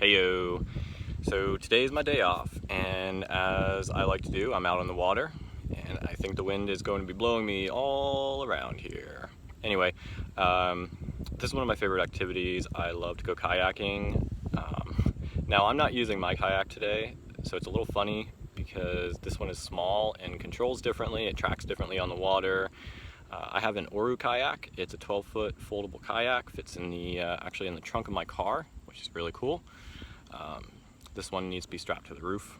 Heyo. So today is my day off, and as I like to do, I'm out on the water, and I think the wind is going to be blowing me all around here. Anyway, this is one of my favorite activities. I love to go kayaking. Now I'm not using my kayak today, so it's a little funny because this one is small and controls differently. It tracks differently on the water. I have an Oru kayak. It's a 12-foot foldable kayak. Fits in the actually in the trunk of my car, which is really cool. This one needs to be strapped to the roof.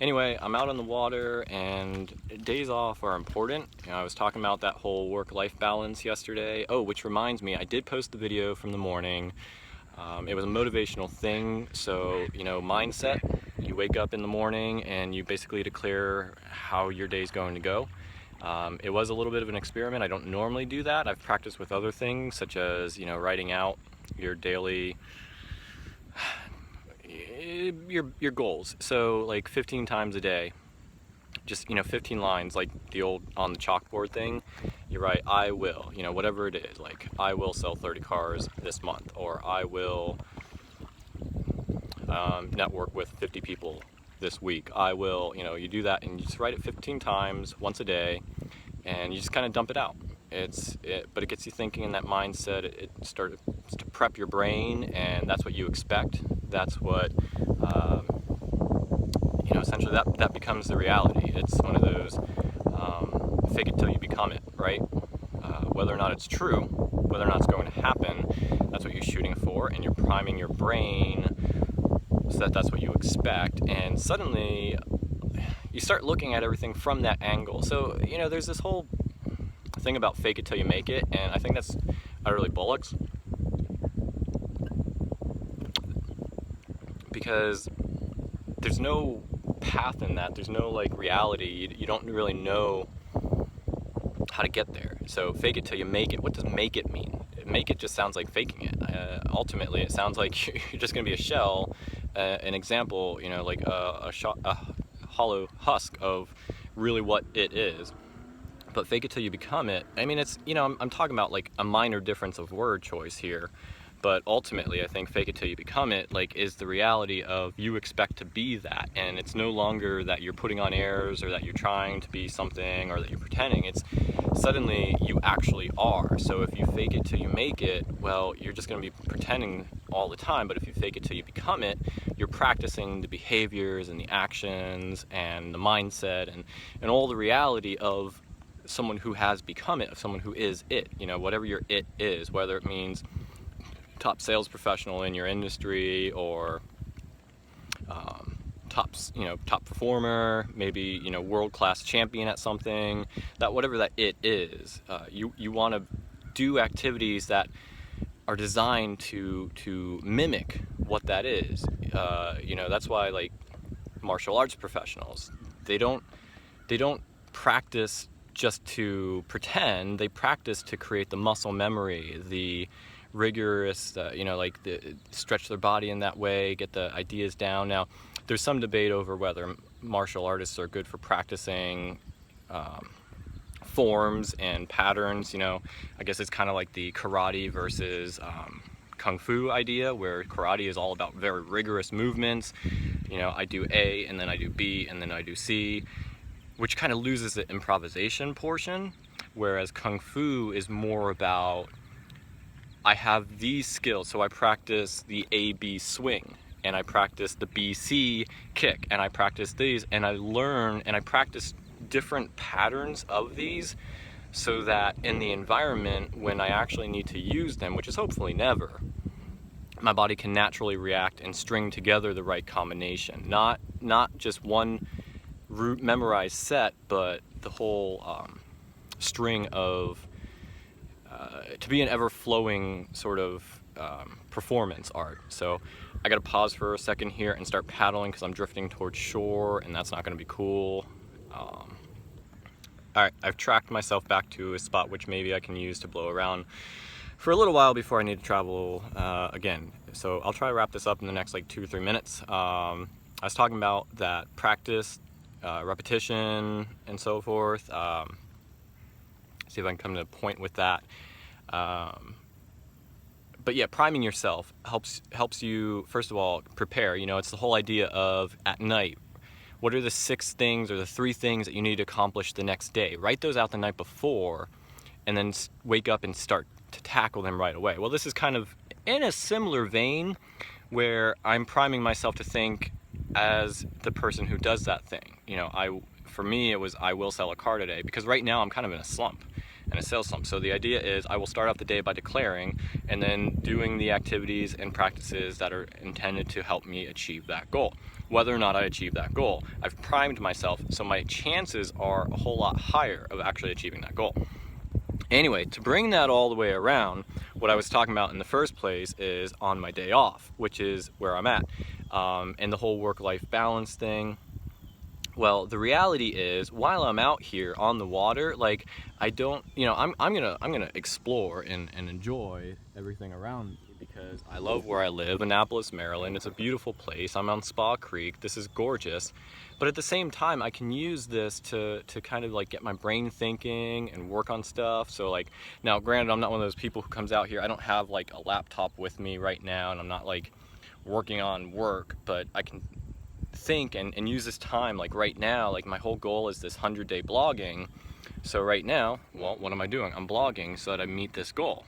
Anyway, I'm out on the water, and days off are important. I was talking about that whole work-life balance yesterday. Oh, which reminds me, I did post the video from the morning. It was a motivational thing, so, mindset. You wake up in the morning and you basically declare how your day's going to go. It was a little bit of an experiment. I don't normally do that. I've practiced with other things, such as, writing out your daily your goals. So like 15 times a day, just 15 lines, like the old on the chalkboard thing. You write I will, whatever it is, like I will sell 30 cars this month, or I will network with 50 people this week. I will, you do that, and you just write it 15 times once a day, and you just kind of dump it out. But it gets you thinking in that mindset. It starts to prep your brain, and that's what you expect. That's what, essentially that becomes the reality. It's one of those fake it till you become it, right? Whether or not it's true, whether or not it's going to happen, that's what you're shooting for, and you're priming your brain so that that's what you expect. And suddenly you start looking at everything from that angle. So, there's this whole thing about fake it till you make it, and I think that's utterly bollocks, because there's no path in that. There's no reality. You don't really know how to get there. So fake it till you make it. What does make it mean? Make it just sounds like faking it. Ultimately, it sounds like you're just going to be a shell, an example, like a hollow husk of really what it is. But fake it till you become it. I mean, it's, I'm talking about like a minor difference of word choice here. But ultimately, I think fake it till you become it, is the reality of you expect to be that. And it's no longer that you're putting on airs, or that you're trying to be something, or that you're pretending. It's suddenly you actually are. So if you fake it till you make it, well, you're just going to be pretending all the time. But if you fake it till you become it, you're practicing the behaviors and the actions and the mindset and all the reality of someone who has become it, of someone who is it. Whatever your it is, whether it means top sales professional in your industry, or top performer, maybe world-class champion at something, that whatever that it is, you want to do activities that are designed to mimic what that is. That's why martial arts professionals, they don't practice just to pretend. They practice to create the muscle memory, the rigorous, stretch their body in that way, get the ideas down. Now, there's some debate over whether martial artists are good for practicing forms and patterns. I guess it's kind of like the karate versus kung fu idea, where karate is all about very rigorous movements. I do A, and then I do B, and then I do C, which kind of loses the improvisation portion, whereas kung fu is more about, I have these skills, so I practice the A-B swing, and I practice the B-C kick, and I practice these, and I learn and I practice different patterns of these, so that in the environment, when I actually need to use them, which is hopefully never, my body can naturally react and string together the right combination. Not just one memorized set, but the whole string of to be an ever-flowing sort of performance art. So I gotta pause for a second here and start paddling, because I'm drifting towards shore, and that's not gonna be cool. Alright, I've tracked myself back to a spot which maybe I can use to blow around for a little while before I need to travel again. So I'll try to wrap this up in the next 2 or 3 minutes. I was talking about that practice, repetition, and so forth. See if I can come to a point with that. but yeah, priming yourself helps you, first of all, prepare. You know, it's the whole idea of at night, what are the 6 things or the 3 things that you need to accomplish the next day? Write those out the night before, and then wake up and start to tackle them right away. Well, this is kind of in a similar vein, where I'm priming myself to think as the person who does that thing. You know, for me, it was, I will sell a car today, because right now I'm kind of in a slump, and a sales slump. So the idea is I will start off the day by declaring, and then doing the activities and practices that are intended to help me achieve that goal. Whether or not I achieve that goal, I've primed myself, so my chances are a whole lot higher of actually achieving that goal. Anyway, to bring that all the way around, what I was talking about in the first place is on my day off, which is where I'm at, and the whole work-life balance thing. Well, the reality is, while I'm out here on the water, like, I don't, you know, I'm gonna explore and enjoy everything around me, because I love where I live, Annapolis, Maryland. It's a beautiful place. I'm on Spa Creek. This is gorgeous. But at the same time, I can use this to kind of like get my brain thinking and work on stuff. So like, now granted, I'm not one of those people who comes out here. I don't have like a laptop with me right now, and I'm not like working on work, but I can think and use this time. Like right now, like my whole goal is this 100-day blogging. So right now, well, what am I doing? I'm blogging so that I meet this goal.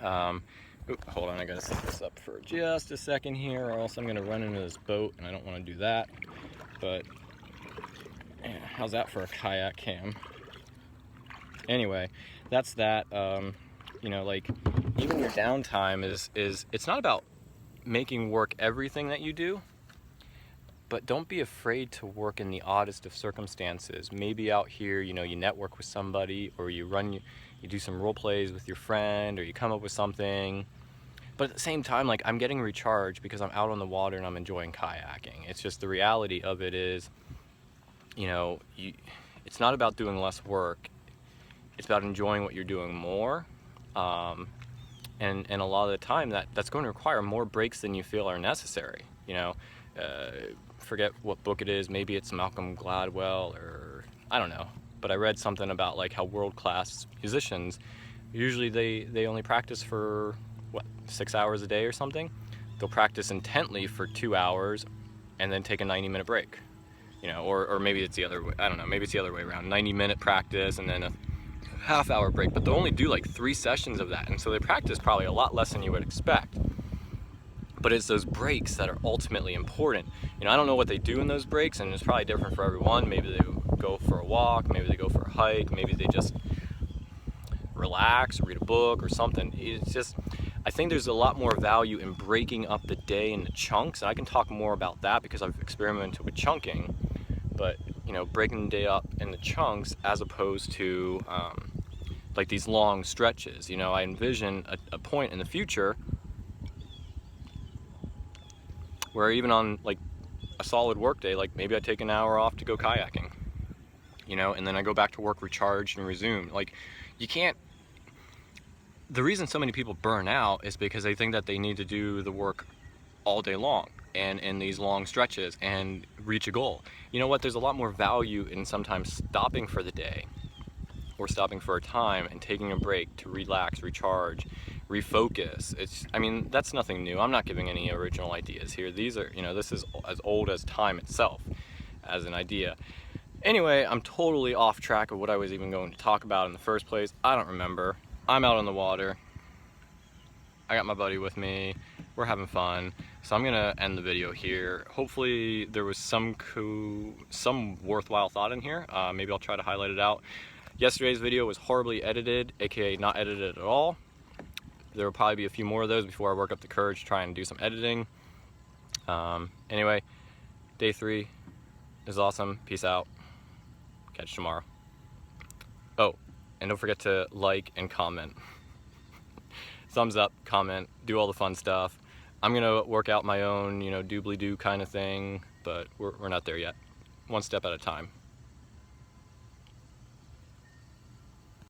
Hold on, I gotta set this up for just a second here, or else I'm gonna run into this boat, and I don't want to do that. But yeah, how's that for a kayak cam? Anyway, that's that. You know, like, even your downtime is it's not about making work everything that you do, but don't be afraid to work in the oddest of circumstances. Maybe out here, you know, you network with somebody, or you do some role plays with your friend, or you come up with something. But at the same time, like, I'm getting recharged because I'm out on the water and I'm enjoying kayaking. It's just the reality of it is, you know, it's not about doing less work. It's about enjoying what you're doing more. And a lot of the time that's going to require more breaks than you feel are necessary. You know, forget what book it is. Maybe it's Malcolm Gladwell, or I don't know. But I read something about like how world-class musicians, usually they only practice for 6 hours a day or something. They'll practice intently for 2 hours and then take a 90-minute break. You know, or maybe it's the other way. I don't know. Maybe it's the other way around. 90-minute practice and then a half-hour break. But they'll only do like 3 sessions of that, and so they practice probably a lot less than you would expect. But it's those breaks that are ultimately important. You know, I don't know what they do in those breaks, and it's probably different for everyone. Maybe they go for a walk, maybe they go for a hike, maybe they just relax or read a book or something. It's just, I think there's a lot more value in breaking up the day into chunks, and I can talk more about that because I've experimented with chunking. But, you know, breaking the day up into chunks as opposed to like these long stretches. You know, I envision a point in the future where even on like a solid work day, like maybe I take an hour off to go kayaking, you know, and then I go back to work recharged and resume. Like, you can't, the reason so many people burn out is because they think that they need to do the work all day long and in these long stretches and reach a goal. You know what, there's a lot more value in sometimes stopping for the day or stopping for a time and taking a break to relax, recharge, refocus. I mean, that's nothing new. I'm not giving any original ideas here. These are, you know, this is as old as time itself as an idea. Anyway, I'm totally off track of what I was even going to talk about in the first place. I don't remember. I'm out on the water. I got my buddy with me. We're having fun. So I'm gonna end the video here. Hopefully there was some worthwhile thought in here. Maybe I'll try to highlight it out. Yesterday's video was horribly edited, aka not edited at all. There will probably be a few more of those before I work up the courage to try and do some editing. Anyway, day 3 is awesome. Peace out. Catch you tomorrow. Oh, and don't forget to like and comment. Thumbs up, comment, do all the fun stuff. I'm gonna work out my own, you know, doobly-doo kind of thing, but we're not there yet. One step at a time.